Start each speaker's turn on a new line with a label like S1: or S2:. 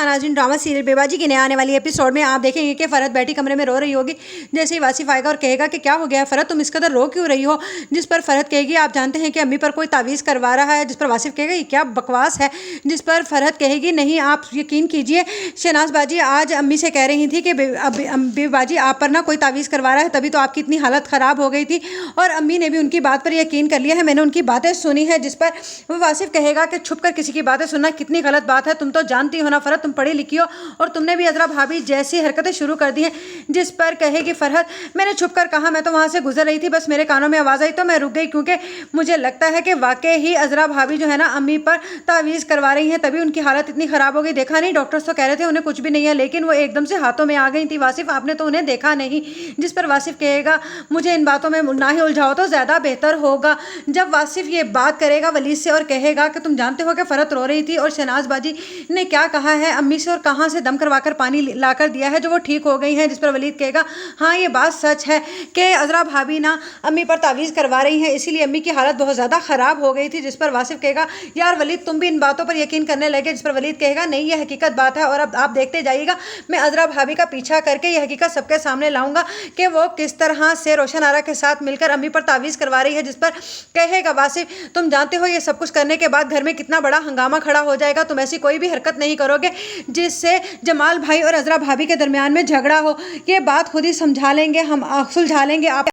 S1: हाँ नाज़रीन, drama serial बेबाजी के नए आने वाली एपिसोड में आप देखेंगे कि फरहत बैठी कमरे में रो रही होगी। जैसे ही वासिफ आएगा और कहेगा कि क्या हो गया फरहत, तुम इस कदर रो क्यों रही हो। जिस पर फरहत कहेगी आप जानते हैं कि अम्मी पर कोई तावीज़ करवा रहा है। जिस पर वासिफ कहेगा ये क्या बकवास है। जिस पर फरहत कहेगी नहीं, आप यकीन कीजिए, शहनाज बाजी आज अम्मी से कह रही थी कि बेबाजी आप पर ना कोई तावीज़ करवा रहा है, तभी तो आपकी इतनी हालत ख़राब हो गई थी। और अम्मी ने भी उनकी बात पर यकीन कर लिया है, मैंने उनकी बातें सुनी है। जिस पर वो वासिफ कहेगा कि छुप कर किसी की बातें सुनना कितनी गलत बात है। तुम तो जानती हो ना फरहत, तुम पढ़ी लिखी हो और तुमने भी अजरा भाभी जैसी हरकतें शुरू कर दी हैं। जिस पर कहेगी फरहत, मैंने छुप कर कहा, मैं तो वहाँ से गुजर रही थी, बस मेरे कानों में आवाज़ आई तो मैं रुक गई, क्योंकि मुझे लगता है कि वाकई ही अजरा भाभी जो है ना अम्मी पर तावीज़ करवा रही हैं, तभी उनकी हालत इतनी ख़राब हो गई। देखा नहीं, डॉक्टर्स तो कह रहे थे उन्हें कुछ भी नहीं है, लेकिन वो एकदम से हाथों में आ गई थी। वासिफ आपने तो उन्हें देखा नहीं। जिस पर वासिफ कहेगा मुझे इन बातों में ना ही उलझाओ तो ज़्यादा बेहतर होगा। जब वासिफ ये बात करेगा वलीद से और कहेगा कि तुम जानते हो कि फरहत रो रही थी और शहनाज बाजी ने क्या कहा है अम्मी से और कहाँ से दम करवाकर पानी लाकर दिया है जो वो ठीक हो गई हैं। जिस पर वलीद कहेगा हाँ ये बात सच है कि अजरा भाभी ना अम्मी पर तावीज़ करवा रही हैं, इसीलिए अम्मी की हालत बहुत ज़्यादा ख़राब हो गई थी। जिस पर वासिफ कहेगा यार वलीद तुम भी इन बातों पर यकीन करने लगे। जिस पर वलीद कहेगा नहीं ये हकीकत बात है और अब आप देखते जाइएगा, मैं अजरा भाभी का पीछा करके ये हकीकत सबके सामने लाऊंगा कि वो किस तरह से रोशन आरा के साथ मिलकर अम्मी पर तावीज़ करवा रही है। जिस पर कहेगा वासिफ तुम जानते हो ये सब कुछ करने के बाद घर में कितना बड़ा हंगामा खड़ा हो जाएगा, तुम ऐसी कोई भी हरकत नहीं करोगे जिससे जमाल भाई और अजरा भाभी के दरमियान में झगड़ा हो। ये बात खुद ही समझा लेंगे, हम सुलझा लेंगे। आप